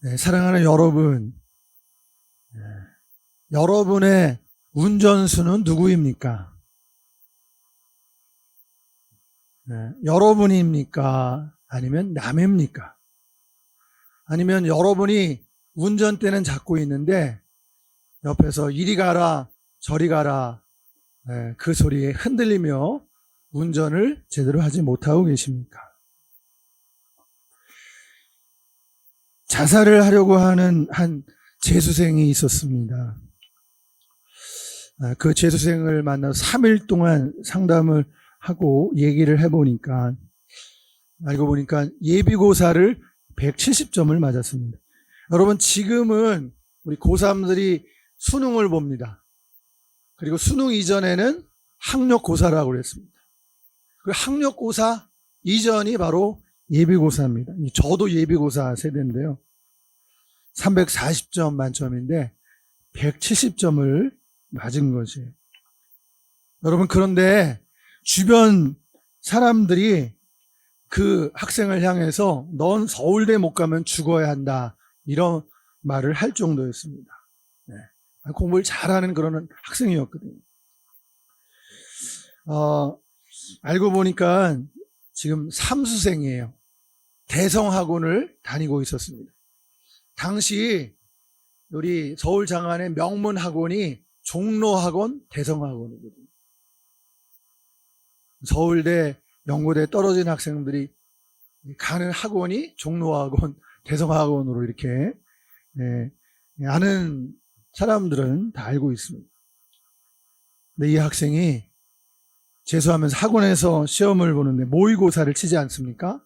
네, 사랑하는 여러분, 네, 여러분의 운전수는 누구입니까? 네, 여러분입니까? 아니면 남입니까? 아니면 여러분이 운전대는 잡고 있는데 옆에서 이리 가라 저리 가라, 네, 그 소리에 흔들리며 운전을 제대로 하지 못하고 계십니까? 자살을 하려고 하는 한 재수생이 있었습니다. 그 재수생을 만나서 3일 동안 상담을 하고 얘기를 해보니까 알고 보니까 예비고사를 170점을 맞았습니다. 여러분, 지금은 우리 고3들이 수능을 봅니다. 그리고 수능 이전에는 학력고사라고 그랬습니다. 그 학력고사 이전이 바로 예비고사입니다. 저도 예비고사 세대인데요. 340점 만점인데 170점을 맞은 것이에요. 여러분, 그런데 주변 사람들이 그 학생을 향해서 넌 서울대 못 가면 죽어야 한다, 이런 말을 할 정도였습니다. 네. 공부를 잘하는 그런 학생이었거든요. 알고 보니까 지금 삼수생이에요. 대성학원을 다니고 있었습니다. 당시 우리 서울 장안의 명문 학원이 종로학원, 대성학원이거든요. 서울대, 연고대 떨어진 학생들이 가는 학원이 종로학원, 대성학원으로 이렇게, 아는 사람들은 다 알고 있습니다. 근데 이 학생이 재수하면서 학원에서 시험을 보는데 모의고사를 치지 않습니까?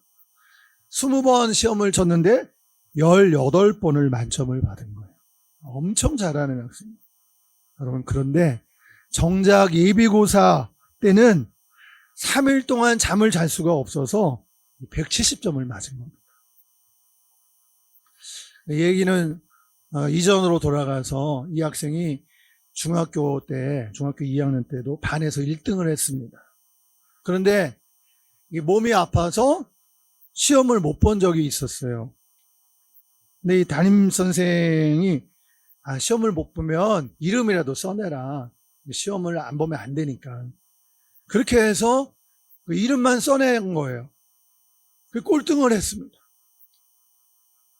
20번 시험을 쳤는데 18번을 만점을 받은 거예요. 엄청 잘하는 학생입니다. 여러분, 그런데 정작 예비고사 때는 3일 동안 잠을 잘 수가 없어서 170점을 맞은 겁니다. 얘기는 이전으로 돌아가서 이 학생이 중학교 2학년 때도 반에서 1등을 했습니다. 그런데 이 몸이 아파서 시험을 못 본 적이 있었어요. 근데 이 담임선생이 시험을 못 보면 이름이라도 써내라. 시험을 안 보면 안 되니까. 그렇게 해서 그 이름만 써낸 거예요. 그 꼴등을 했습니다.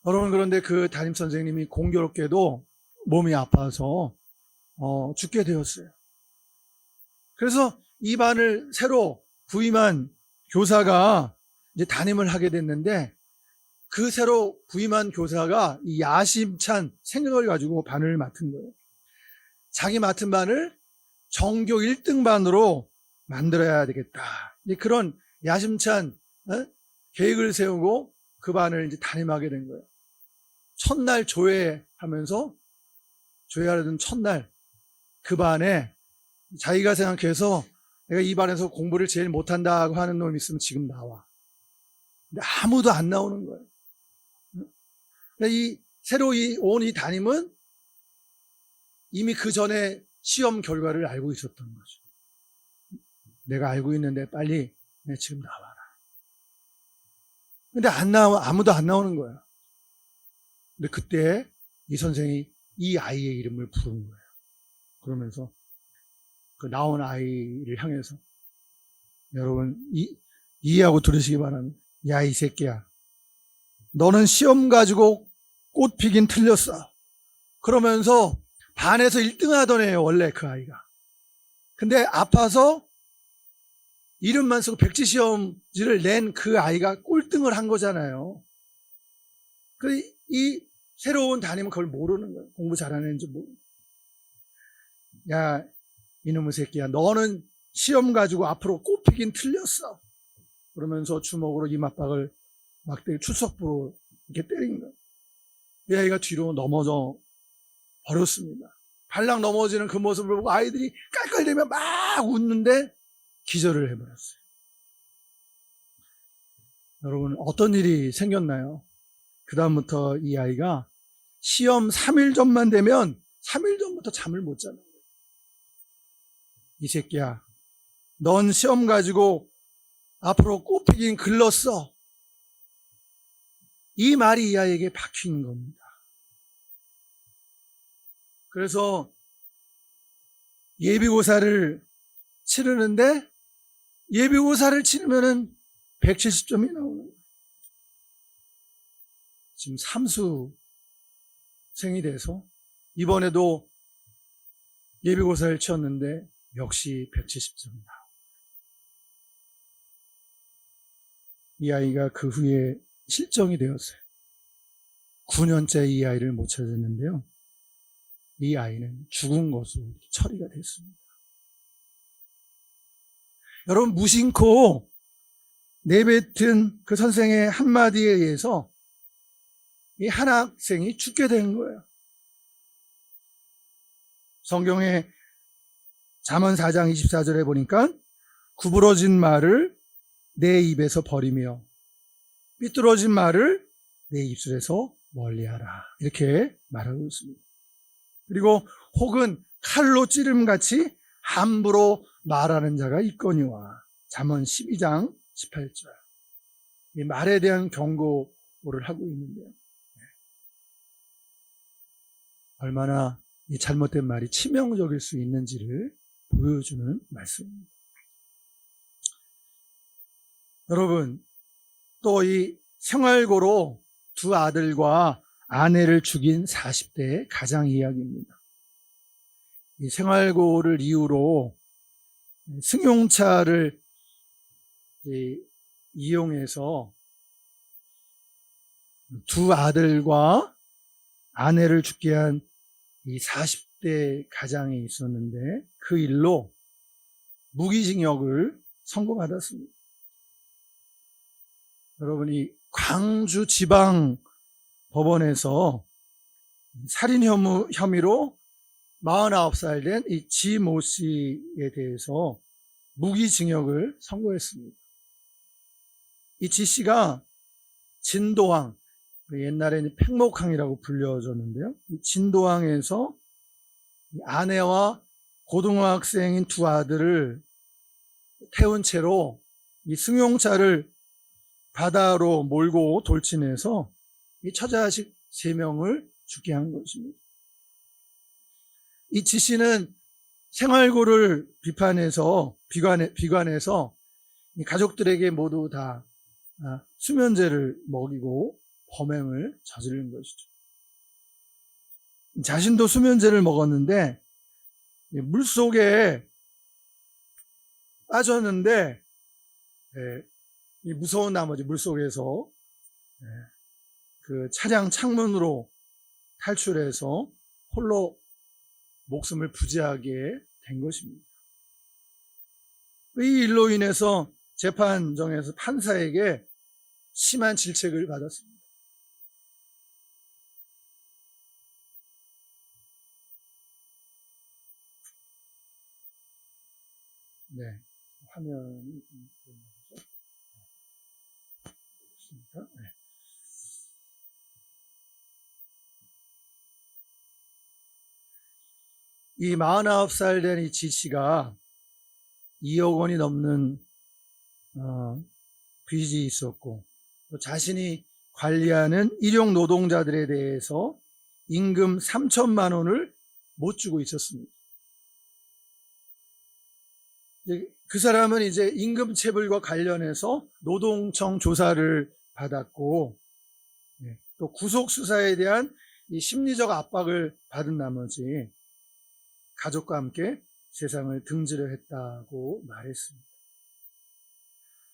여러분, 그런데 그 담임선생님이 공교롭게도 몸이 아파서 죽게 되었어요. 그래서 이 반을 새로 부임한 교사가 이제 담임을 하게 됐는데, 그 새로 부임한 교사가 이 야심찬 생각을 가지고 반을 맡은 거예요. 자기 맡은 반을 전교 1등 반으로 만들어야 되겠다, 그런 야심찬 계획을 세우고 그 반을 이제 담임하게 된 거예요. 첫날 조회하면서, 조회하려던 첫날 그 반에 자기가 생각해서 내가 이 반에서 공부를 제일 못한다고 하는 놈이 있으면 지금 나와. 근데 아무도 안 나오는 거예요. 이 새로 온 이 담임은 이미 그 전에 시험 결과를 알고 있었던 거죠. 내가 알고 있는데 빨리 지금 나와라. 근데 아무도 안 나오는 거야. 근데 그때 이 선생이 이 아이의 이름을 부른 거예요. 그러면서 그 나온 아이를 향해서, 여러분 이해하고 들으시기 바랍니다. 야, 이 새끼야, 너는 시험 가지고 꽃 피긴 틀렸어. 그러면서 반에서 1등 하던 애예요, 원래 그 아이가. 근데 아파서 이름만 쓰고 백지시험지를 낸 그 아이가 꼴등을 한 거잖아요. 이 새로운 담임은 그걸 모르는 거예요. 공부 잘하는 애인지 모르는 거예요. 야, 이놈의 새끼야, 너는 시험 가지고 앞으로 꽃 피긴 틀렸어. 그러면서 주먹으로 이맛박을 막대기 출석부로 이렇게 때린 거예요. 이 아이가 뒤로 넘어져 버렸습니다. 발락 넘어지는 그 모습을 보고 아이들이 깔깔대며 막 웃는데 기절을 해버렸어요. 여러분, 어떤 일이 생겼나요? 그 다음부터 이 아이가 시험 3일 전만 되면 3일 전부터 잠을 못 자는 거예요. 이 새끼야, 넌 시험 가지고 앞으로 꽃피긴 글렀어. 이 말이 이 아이에게 박힌 겁니다. 그래서 예비고사를 치르는데 예비고사를 치르면은 170점이 나오는 거예요. 지금 삼수생이 돼서 이번에도 예비고사를 치렀는데 역시 170점이다. 이 아이가 그 후에 실정이 되었어요. 9년째 이 아이를 못 찾았는데요. 이 아이는 죽은 것으로 처리가 됐습니다. 여러분, 무심코 내뱉은 그 선생의 한마디에 의해서 이 한 학생이 죽게 된 거예요. 성경에 잠언 4장 24절에 보니까 구부러진 말을 내 입에서 버리며 삐뚤어진 말을 내 입술에서 멀리하라, 이렇게 말하고 있습니다. 그리고 혹은 칼로 찌름같이 함부로 말하는 자가 있거니와, 잠언 12장 18절. 이 말에 대한 경고를 하고 있는데요. 얼마나 이 잘못된 말이 치명적일 수 있는지를 보여주는 말씀입니다. 여러분, 또 이 생활고로 두 아들과 아내를 죽인 40대의 가장 이야기입니다. 이 생활고를 이유로 승용차를 이용해서 두 아들과 아내를 죽게 한 이 40대 가장이 있었는데 그 일로 무기징역을 선고받았습니다. 여러분이 광주 지방 법원에서 살인 혐의로 49살 된 이 지모 씨에 대해서 무기징역을 선고했습니다. 이 지 씨가 진도항, 옛날에는 팽목항이라고 불려졌는데요. 이 진도항에서 아내와 고등학생인 두 아들을 태운 채로 이 승용차를 바다로 몰고 돌진해서 이 처자식 3명을 죽게 한 것입니다. 이 지 씨는 생활고를 비관해서 이 가족들에게 모두 다 수면제를 먹이고 범행을 저지른 것이죠. 자신도 수면제를 먹었는데 물속에 빠졌는데 이 무서운 나머지 물속에서 그 차량 창문으로 탈출해서 홀로 목숨을 부지하게 된 것입니다. 이 일로 인해서 재판정에서 판사에게 심한 질책을 받았습니다. 네, 화면이 네. 이 49살 된 이 지 씨가 2억 원이 넘는 빚이 있었고, 또 자신이 관리하는 일용 노동자들에 대해서 임금 3천만 원을 못 주고 있었습니다. 그 사람은 이제 임금체불과 관련해서 노동청 조사를 받았고, 또 구속수사에 대한 이 심리적 압박을 받은 나머지 가족과 함께 세상을 등지려 했다고 말했습니다.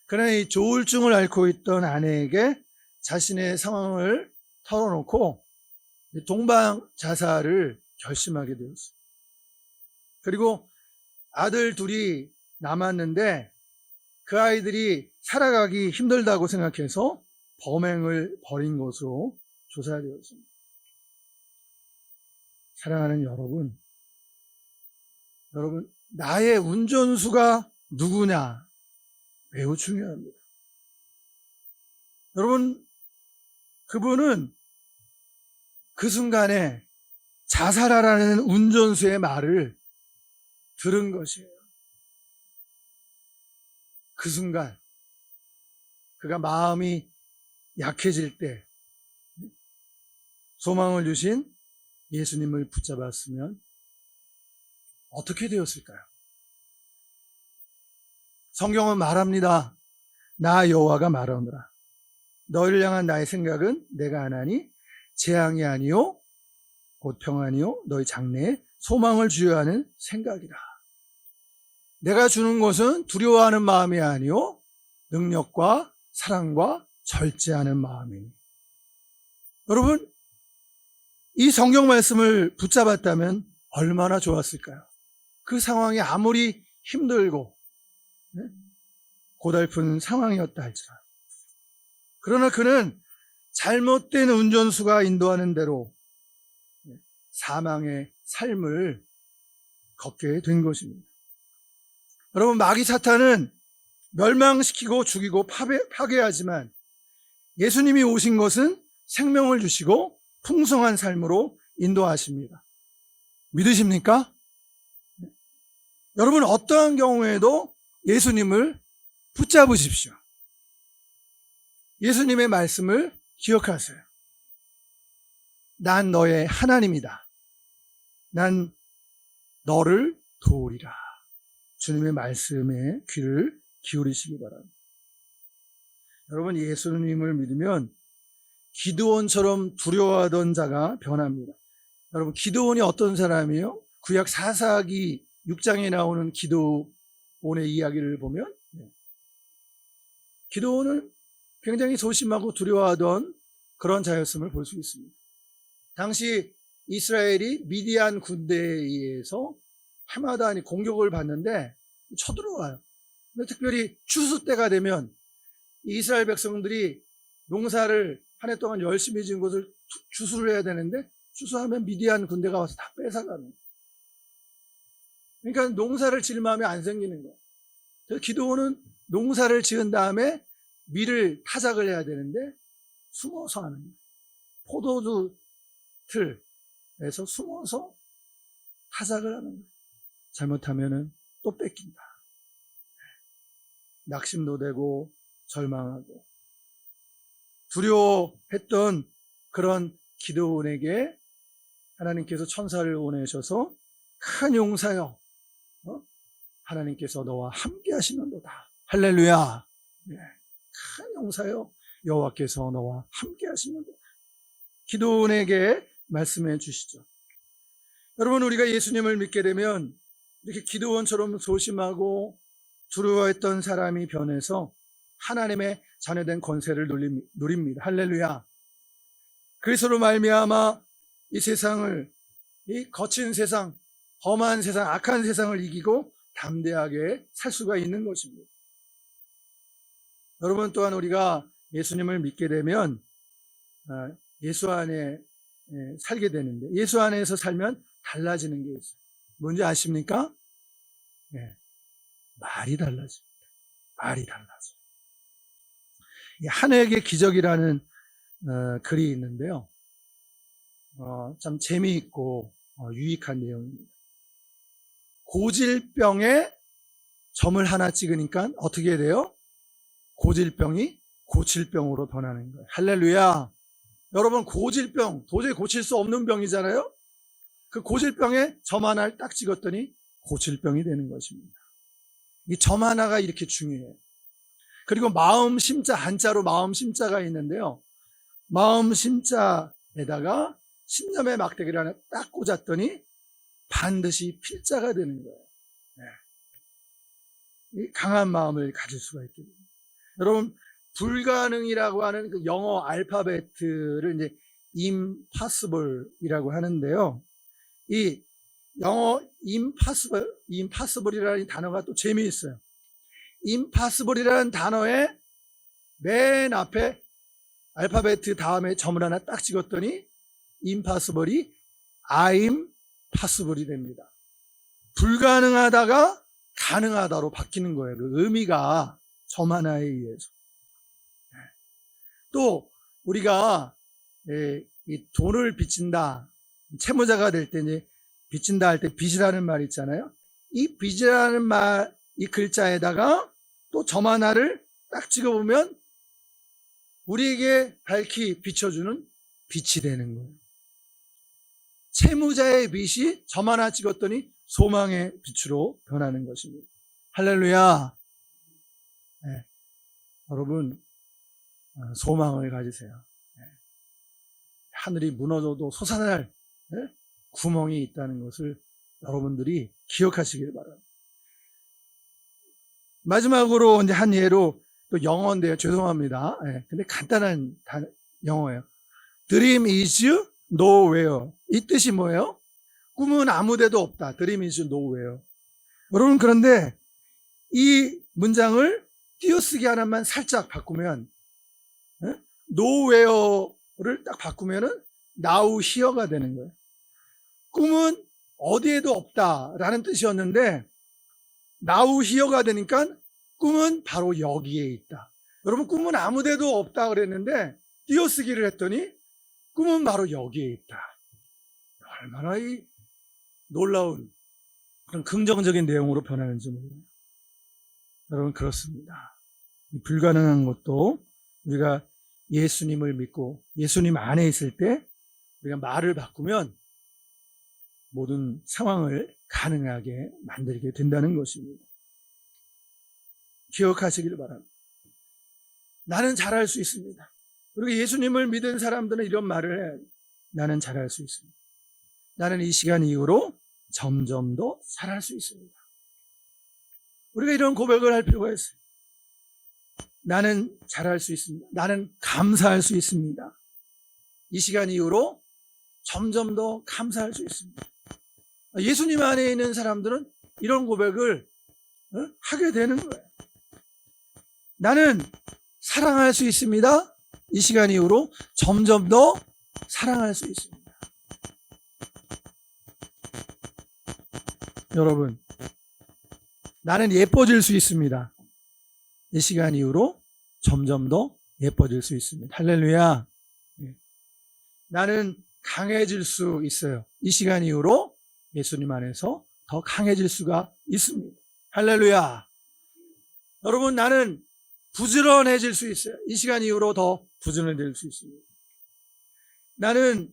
그러나 이 조울증을 앓고 있던 아내에게 자신의 상황을 털어놓고 동방 자살을 결심하게 되었습니다. 그리고 아들 둘이 남았는데 그 아이들이 살아가기 힘들다고 생각해서 범행을 벌인 것으로 조사되었습니다. 사랑하는 여러분, 나의 운전수가 누구냐 매우 중요합니다. 여러분, 그분은 그 순간에 자살하라는 운전수의 말을 들은 것이에요. 그 순간 그가 마음이 약해질 때 소망을 주신 예수님을 붙잡았으면 어떻게 되었을까요? 성경은 말합니다. 나 여호와가 말하노라. 너희를 향한 나의 생각은 내가 안하니 재앙이 아니요 곧 평안이요 너희 장래에 소망을 주려 하는 생각이라. 내가 주는 것은 두려워하는 마음이 아니요 능력과 사랑과 절제하는 마음이니. 여러분, 이 성경 말씀을 붙잡았다면 얼마나 좋았을까요? 그 상황이 아무리 힘들고 고달픈 상황이었다 할지라도, 그러나 그는 잘못된 운전수가 인도하는 대로 사망의 삶을 걷게 된 것입니다. 여러분, 마귀 사탄은 멸망시키고 죽이고 파괴하지만 예수님이 오신 것은 생명을 주시고 풍성한 삶으로 인도하십니다. 믿으십니까? 여러분, 어떠한 경우에도 예수님을 붙잡으십시오. 예수님의 말씀을 기억하세요. 난 너의 하나님이다. 난 너를 도우리라. 주님의 말씀에 귀를 기울이시기 바랍니다. 여러분, 예수님을 믿으면 기드온처럼 두려워하던 자가 변합니다. 여러분, 기드온이 어떤 사람이에요? 구약 사사기 6장에 나오는 기드온의 이야기를 보면 기드온은 굉장히 소심하고 두려워하던 그런 자였음을 볼 수 있습니다. 당시 이스라엘이 미디안 군대에 의해서 해마다 공격을 받는데 쳐들어와요. 특별히 추수 때가 되면 이스라엘 백성들이 농사를 한 해 동안 열심히 지은 것을 추수를 해야 되는데 추수하면 미디안 군대가 와서 다 뺏어가는 거예요. 그러니까 농사를 지을 마음이 안 생기는 거예요. 그래서 기드온은 농사를 지은 다음에 밀을 타작을 해야 되는데 숨어서 하는 거예요. 포도주 틀에서 숨어서 타작을 하는 거예요. 잘못하면은 또 뺏긴다. 낙심도 되고 절망하고 두려워했던 그런 기드온에게 하나님께서 천사를 보내셔서 큰 용사여, 하나님께서 너와 함께 하시는도다. 할렐루야. 큰 용사여, 여호와께서 너와 함께 하시는도다. 기드온에게 말씀해 주시죠. 여러분, 우리가 예수님을 믿게 되면 이렇게 기드온처럼 소심하고 두려워했던 사람이 변해서 하나님의 자녀된 권세를 누립니다. 할렐루야. 그리스도로 말미암아 이 세상을, 이 거친 세상, 험한 세상, 악한 세상을 이기고 담대하게 살 수가 있는 것입니다. 여러분, 또한 우리가 예수님을 믿게 되면 예수 안에 살게 되는데, 예수 안에서 살면 달라지는 게 있어요. 뭔지 아십니까? 말이 달라집니다. 말이 달라져요. 한획의 기적이라는 글이 있는데요. 참 재미있고 유익한 내용입니다. 고질병에 점을 하나 찍으니까 어떻게 돼요? 고질병이 고칠병으로 변하는 거예요. 할렐루야. 여러분, 고질병, 도저히 고칠 수 없는 병이잖아요. 그 고질병에 점 하나를 딱 찍었더니 고칠병이 되는 것입니다. 이 점 하나가 이렇게 중요해요. 그리고 마음 심자, 한자로 마음 심자가 있는데요. 마음 심자에다가 신념의 막대기를 하나 딱 꽂았더니 반드시 필자가 되는 거예요. 이 강한 마음을 가질 수가 있게 됩니다. 여러분, 불가능이라고 하는 그 영어 알파벳을 이제 impossible이라고 하는데요. 이 영어 impossible이라는 단어가 또 재미있어요. impossible이라는 단어의 맨 앞에 알파벳 다음에 점을 하나 딱 찍었더니 impossible이 I'm possible이 됩니다. 불가능하다가 가능하다로 바뀌는 거예요. 그 의미가 점 하나에 의해서. 또 우리가 이 돈을 빚진다, 채무자가 될 때 이제 빚진다 할 때 빚이라는 말 있잖아요. 이 빚이라는 말, 이 글자에다가 또 점 하나를 딱 찍어보면 우리에게 밝히 비춰주는 빛이 되는 거예요. 채무자의 빛이 점 하나 찍었더니 소망의 빛으로 변하는 것입니다. 할렐루야. 네. 여러분, 소망을 가지세요. 네. 하늘이 무너져도 솟아날 구멍이 있다는 것을 여러분들이 기억하시길 바랍니다. 마지막으로 이제 한 예로 또 영어인데요. 죄송합니다. 근데 간단한 영어예요. Dream is nowhere. 이 뜻이 뭐예요? 꿈은 아무 데도 없다. Dream is nowhere. 여러분, 그런데 이 문장을 띄어쓰기 하나만 살짝 바꾸면 nowhere를 딱 바꾸면은 now here가 되는 거예요. 꿈은 어디에도 없다라는 뜻이었는데 now here가 되니까 꿈은 바로 여기에 있다. 여러분, 꿈은 아무 데도 없다 그랬는데 띄어쓰기를 했더니 꿈은 바로 여기에 있다. 얼마나 이 놀라운 그런 긍정적인 내용으로 변하는지 모르겠어요. 여러분, 그렇습니다. 이 불가능한 것도 우리가 예수님을 믿고 예수님 안에 있을 때 우리가 말을 바꾸면 모든 상황을 가능하게 만들게 된다는 것입니다. 기억하시길 바랍니다. 나는 잘할 수 있습니다. 그리고 예수님을 믿은 사람들은 이런 말을 해야 돼요. 나는 잘할 수 있습니다. 나는 이 시간 이후로 점점 더 잘할 수 있습니다. 우리가 이런 고백을 할 필요가 있어요. 나는 잘할 수 있습니다. 나는 감사할 수 있습니다. 이 시간 이후로 점점 더 감사할 수 있습니다. 예수님 안에 있는 사람들은 이런 고백을 하게 되는 거예요. 나는 사랑할 수 있습니다. 이 시간 이후로 점점 더 사랑할 수 있습니다. 여러분, 나는 예뻐질 수 있습니다. 이 시간 이후로 점점 더 예뻐질 수 있습니다. 할렐루야. 나는 강해질 수 있어요. 이 시간 이후로 예수님 안에서 더 강해질 수가 있습니다. 할렐루야. 여러분, 나는 부지런해질 수 있어요. 이 시간 이후로 더 부지런해질 수 있습니다. 나는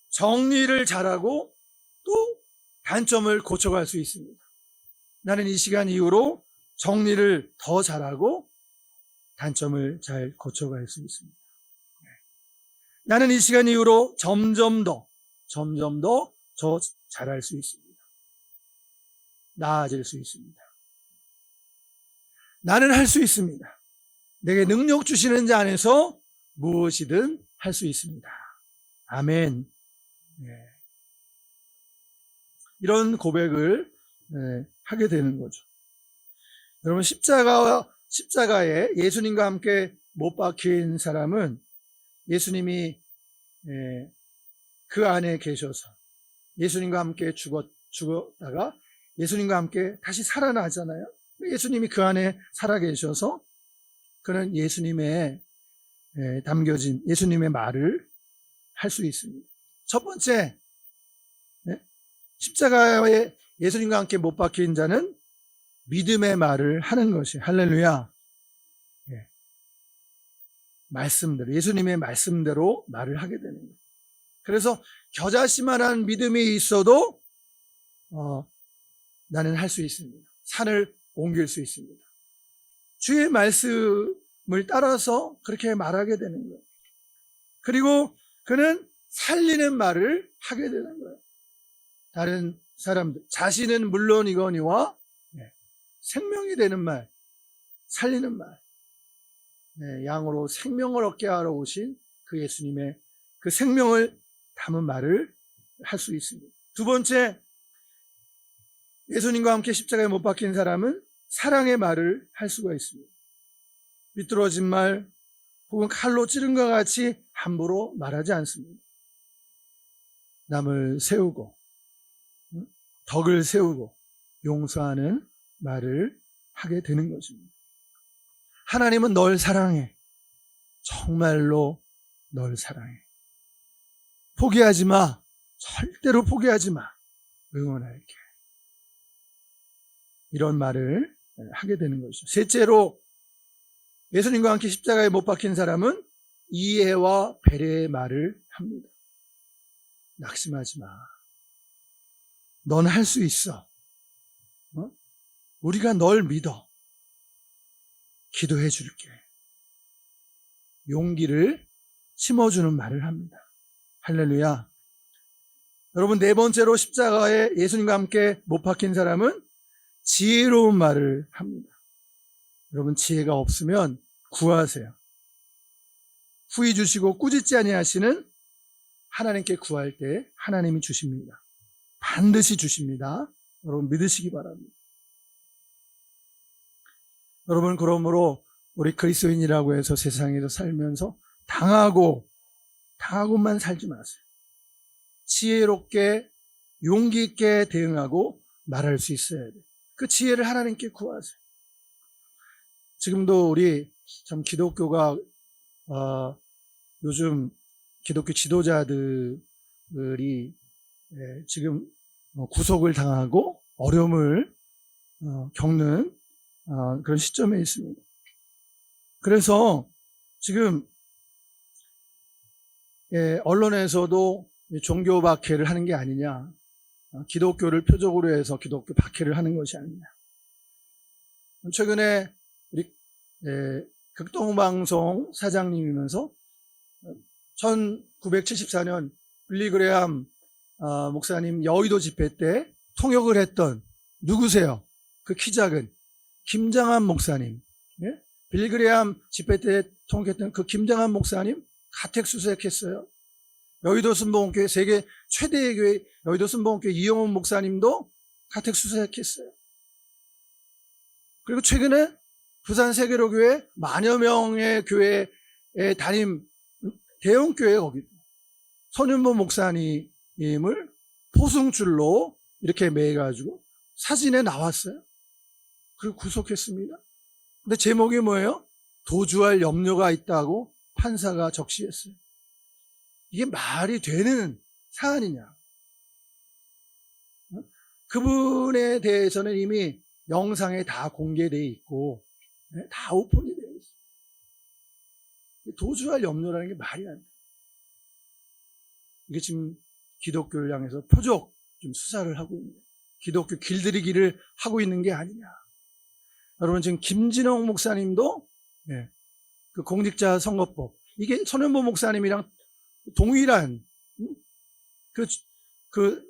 정리를 잘하고 또 단점을 고쳐갈 수 있습니다. 나는 이 시간 이후로 정리를 더 잘하고 단점을 잘 고쳐갈 수 있습니다. 나는 이 시간 이후로 점점 더 잘할 수 있습니다. 나아질 수 있습니다. 나는 할 수 있습니다. 내게 능력 주시는 자 안에서 무엇이든 할 수 있습니다. 아멘. 이런 고백을 하게 되는 거죠. 여러분, 십자가에 예수님과 함께 못 박힌 사람은 예수님이 그 안에 계셔서 예수님과 함께 죽었다가 예수님과 함께 다시 살아나잖아요. 예수님이 그 안에 살아계셔서 그는 예수님의 담겨진 예수님의 말을 할 수 있습니다. 첫 번째, 십자가에 예수님과 함께 못 박힌 자는 믿음의 말을 하는 것이 할렐루야. 말씀대로, 예수님의 말씀대로 말을 하게 되는 거예요. 그래서 겨자씨만한 믿음이 있어도 나는 할 수 있습니다. 산을 옮길 수 있습니다. 주의 말씀을 따라서 그렇게 말하게 되는 거예요. 그리고 그는 살리는 말을 하게 되는 거예요. 다른 사람들, 자신은 물론이거니와 생명이 되는 말, 살리는 말, 양으로 생명을 얻게 하러 오신 그 예수님의 그 생명을 담은 말을 할 수 있습니다. 두 번째, 예수님과 함께 십자가에 못 박힌 사람은 사랑의 말을 할 수가 있습니다. 비뚤어진 말 혹은 칼로 찌른 것 같이 함부로 말하지 않습니다. 남을 세우고 덕을 세우고 용서하는 말을 하게 되는 것입니다. 하나님은 널 사랑해. 정말로 널 사랑해. 포기하지 마. 절대로 포기하지 마. 응원할게. 이런 말을 하게 되는 것이죠. 셋째로, 예수님과 함께 십자가에 못 박힌 사람은 이해와 배려의 말을 합니다. 낙심하지 마. 넌 할 수 있어. 우리가 널 믿어. 기도해 줄게. 용기를 심어주는 말을 합니다. 할렐루야. 여러분, 네 번째로 십자가에 예수님과 함께 못 박힌 사람은 지혜로운 말을 합니다. 여러분, 지혜가 없으면 구하세요. 후히 주시고 꾸짖지 아니하시는 하나님께 구할 때 하나님이 주십니다. 반드시 주십니다. 여러분, 믿으시기 바랍니다. 여러분, 그러므로 우리 그리스도인이라고 해서 세상에서 살면서 당하고만 살지 마세요. 지혜롭게 용기 있게 대응하고 말할 수 있어야 돼요. 그 지혜를 하나님께 구하세요. 지금도 우리 참 기독교가 요즘 기독교 지도자들이 지금 구속을 당하고 어려움을 겪는 그런 시점에 있습니다. 그래서 지금 언론에서도 종교 박해를 하는 게 아니냐, 기독교를 표적으로 해서 기독교 박해를 하는 것이 아니냐. 최근에 우리 극동방송 사장님이면서 1974년 빌리그레암 목사님 여의도 집회 때 통역을 했던 누구세요? 그 키 작은 김장한 목사님. 빌리그레암 집회 때 통역했던 그 김장한 목사님 가택 수색했어요. 여의도 순복음교회 세계 최대의 교회 여의도 순복음교회 이영훈 목사님도 가택 수색했어요. 그리고 최근에 부산 세계로교회 만여 명의 교회에 담임 대형 교회 거기 손윤보 목사님을 포승줄로 이렇게 매가지고 사진에 나왔어요. 그리고 구속했습니다. 근데 제목이 뭐예요? 도주할 염려가 있다고 판사가 적시했어요. 이게 말이 되는 사안이냐? 그분에 대해서는 이미 영상에 다 공개되어 있고 다 오픈이 되어 있어요. 도주할 염려라는 게 말이 안 돼요. 이게 지금 기독교를 향해서 표적 좀 수사를 하고 있는 거예요. 기독교 길들이기를 하고 있는 게 아니냐. 여러분, 지금 김진홍 목사님도 그 공직자 선거법, 이게 손현보 목사님이랑 동일한 그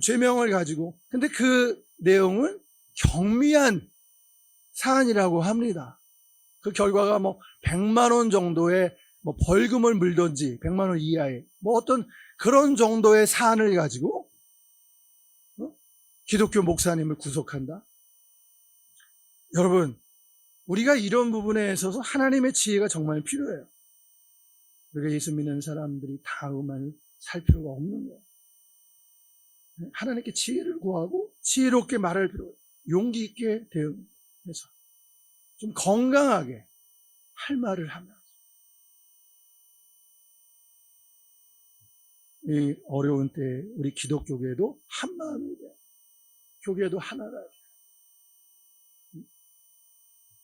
죄명을 가지고, 근데 그 내용은 경미한 사안이라고 합니다. 그 결과가 뭐 100만 원 정도의 뭐 벌금을 물든지 100만 원 이하의 뭐 어떤 그런 정도의 사안을 가지고 기독교 목사님을 구속한다. 여러분, 우리가 이런 부분에 있어서 하나님의 지혜가 정말 필요해요. 우리가 예수 믿는 사람들이 다음만 살 필요가 없는 거예요. 하나님께 지혜를 구하고 지혜롭게 말할 필요가 있어요. 용기 있게 대응해서 좀 건강하게 할 말을 하면서 이 어려운 때 우리 기독교계도 한 마음이 돼요. 교계도 하나가 돼요.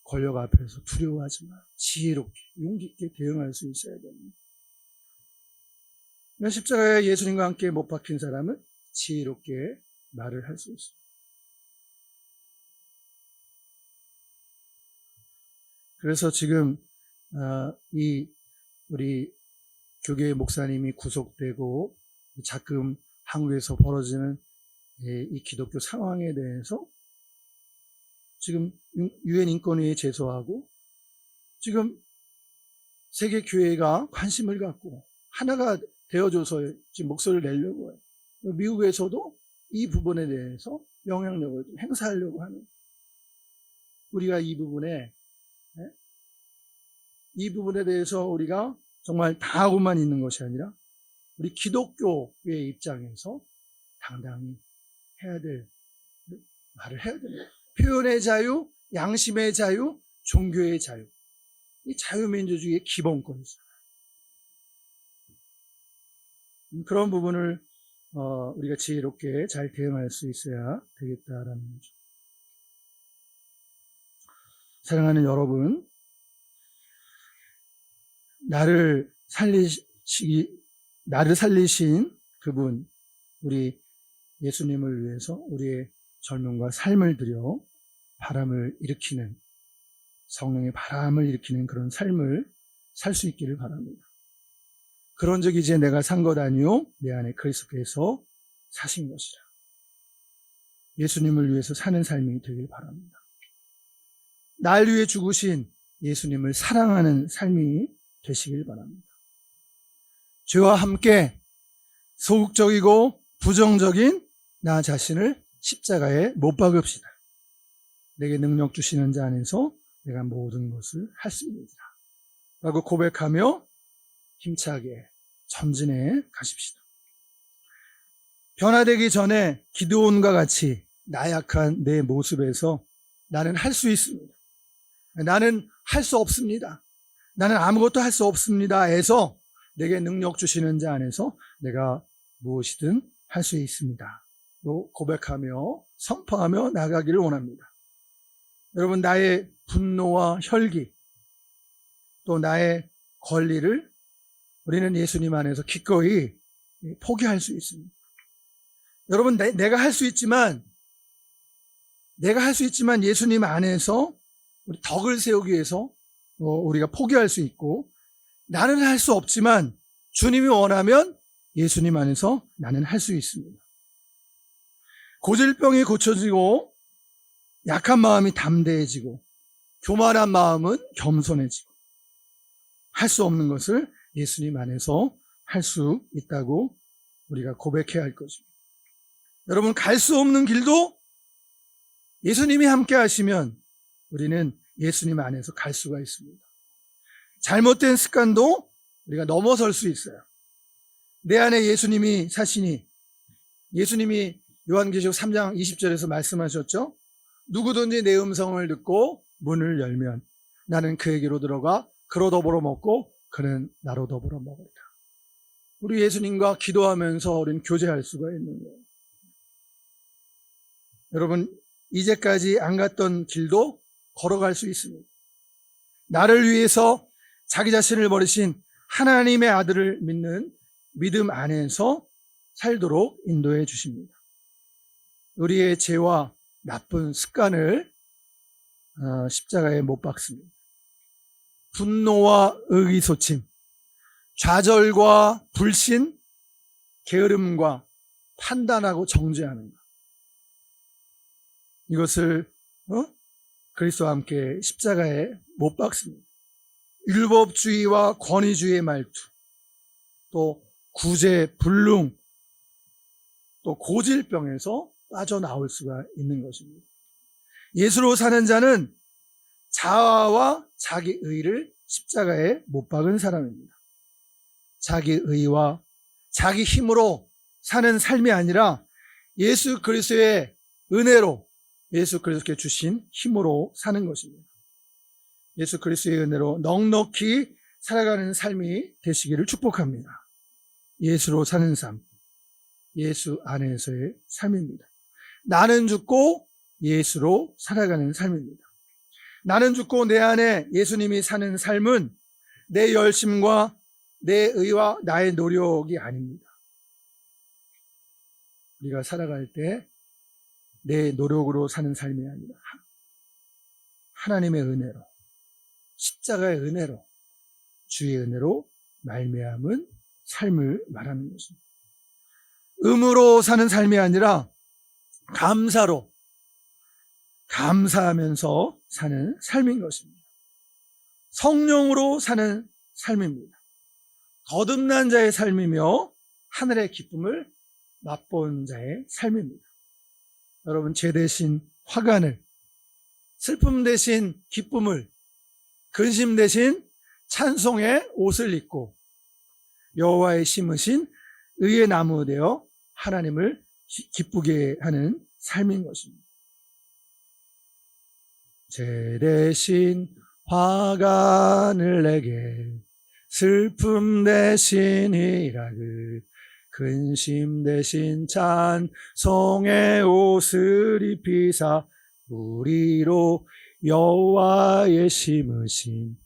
권력 앞에서 두려워하지 마. 지혜롭게 용기 있게 대응할 수 있어야 됩니다. 십자가에 예수님과 함께 못 박힌 사람은 지혜롭게 말을 할 수 있습니다. 그래서 지금 이 우리 교계 목사님이 구속되고 자금 한국에서 벌어지는 이 기독교 상황에 대해서 지금 유엔 인권위에 제소하고 지금 세계 교회가 관심을 갖고 하나가 되어줘서 지금 목소리를 내려고 해요. 미국에서도 이 부분에 대해서 영향력을 좀 행사하려고 하는, 우리가 이 부분에 대해서 우리가 정말 당하고만 있는 것이 아니라 우리 기독교의 입장에서 당당히 해야 될 말을 해야 됩니다. 표현의 자유, 양심의 자유, 종교의 자유. 이 자유민주주의의 기본권이죠. 그런 부분을 우리가 지혜롭게 잘 대응할 수 있어야 되겠다라는 거죠. 사랑하는 여러분, 나를 살리신 그분, 우리 예수님을 위해서 우리의 젊음과 삶을 들여 바람을 일으키는, 성령의 바람을 일으키는 그런 삶을 살 수 있기를 바랍니다. 그런 적이 이제 내가 산 것 아니요 내 안에 그리스도께서 사신 것이라. 예수님을 위해서 사는 삶이 되길 바랍니다. 날 위해 죽으신 예수님을 사랑하는 삶이 되시길 바랍니다. 죄와 함께 소극적이고 부정적인 나 자신을 십자가에 못 박읍시다. 내게 능력 주시는 자 안에서 내가 모든 것을 할 수 있느니라 라고 고백하며 힘차게 전진해 가십시다. 변화되기 전에 기드온과 같이 나약한 내 모습에서 나는 할 수 있습니다. 나는 할 수 없습니다. 나는 아무것도 할 수 없습니다. 해서 내게 능력 주시는 자 안에서 내가 무엇이든 할 수 있습니다. 또 고백하며 선포하며 나가기를 원합니다. 여러분, 나의 분노와 혈기 또 나의 권리를 우리는 예수님 안에서 기꺼이 포기할 수 있습니다. 여러분, 내가 할 수 있지만 예수님 안에서 우리 덕을 세우기 위해서 우리가 포기할 수 있고, 나는 할 수 없지만 주님이 원하면 예수님 안에서 나는 할 수 있습니다. 고질병이 고쳐지고 약한 마음이 담대해지고 교만한 마음은 겸손해지고 할 수 없는 것을 예수님 안에서 할 수 있다고 우리가 고백해야 할 것입니다. 여러분, 갈 수 없는 길도 예수님이 함께 하시면 우리는 예수님 안에서 갈 수가 있습니다. 잘못된 습관도 우리가 넘어설 수 있어요. 내 안에 예수님이 사시니, 예수님이 요한계시록 3장 20절에서 말씀하셨죠. 누구든지 내 음성을 듣고 문을 열면 나는 그에게로 들어가 그로 더불어 먹고 그는 나로 더불어 먹으리라. 우리 예수님과 기도하면서 우리는 교제할 수가 있는 거예요. 여러분, 이제까지 안 갔던 길도 걸어갈 수 있습니다. 나를 위해서 자기 자신을 버리신 하나님의 아들을 믿는 믿음 안에서 살도록 인도해 주십니다. 우리의 죄와 나쁜 습관을 십자가에 못 박습니다. 분노와 의기소침, 좌절과 불신, 게으름과 판단하고 정죄하는 것, 이것을 그리스도와 함께 십자가에 못 박습니다. 율법주의와 권위주의의 말투, 또 구제, 불능, 또 고질병에서 빠져나올 수가 있는 것입니다. 예수로 사는 자는 자아와 자기 의를 십자가에 못 박은 사람입니다. 자기 의와 자기 힘으로 사는 삶이 아니라 예수 그리스도의 은혜로, 예수 그리스도께 주신 힘으로 사는 것입니다. 예수 그리스도의 은혜로 넉넉히 살아가는 삶이 되시기를 축복합니다. 예수로 사는 삶, 예수 안에서의 삶입니다. 나는 죽고 예수로 살아가는 삶입니다. 나는 죽고 내 안에 예수님이 사는 삶은 내 열심과 내 의와 나의 노력이 아닙니다. 우리가 살아갈 때 내 노력으로 사는 삶이 아니라 하나님의 은혜로, 십자가의 은혜로, 주의 은혜로 말미암은 삶을 말하는 것입니다. 의무로 사는 삶이 아니라 감사로, 감사하면서 사는 삶인 것입니다. 성령으로 사는 삶입니다. 거듭난 자의 삶이며 하늘의 기쁨을 맛본 자의 삶입니다. 여러분, 죄 대신 화관을, 슬픔 대신 기쁨을, 근심 대신 찬송의 옷을 입고 여호와의 심으신 의의 나무 되어 하나님을 기쁘게 하는 삶인 것입니다. 죄 대신 화관을 내게, 슬픔 대신 희락을, 근심 대신 찬송의 옷을 입히사 우리로 여호와의 심으신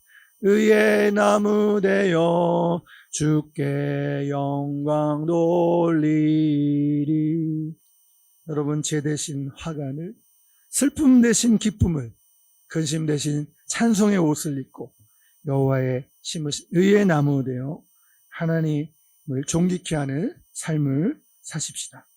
의의 나무 되어 주께 영광 돌리리. 여러분 죄 대신 화관을, 슬픔 대신 기쁨을, 근심 대신 찬송의 옷을 입고 여호와의 심으신 의의 나무 되어 하나님을 존귀케 하는 삶을 사십시다.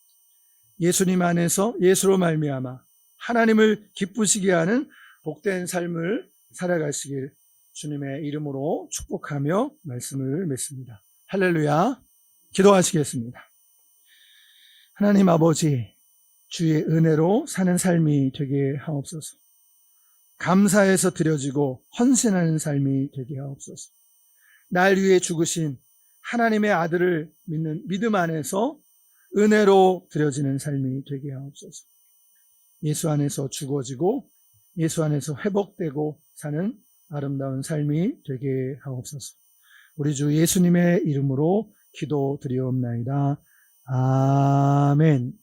예수님 안에서 예수로 말미암아 하나님을 기쁘시게 하는 복된 삶을 살아가시길 주님의 이름으로 축복하며 말씀을 맺습니다. 할렐루야. 기도하시겠습니다. 하나님 아버지, 주의 은혜로 사는 삶이 되게 하옵소서. 감사해서 드려지고 헌신하는 삶이 되게 하옵소서. 날 위해 죽으신 하나님의 아들을 믿는 믿음 안에서 은혜로 드려지는 삶이 되게 하옵소서. 예수 안에서 죽어지고 예수 안에서 회복되고 사는 아름다운 삶이 되게 하옵소서. 우리 주 예수님의 이름으로 기도드리옵나이다. 아멘.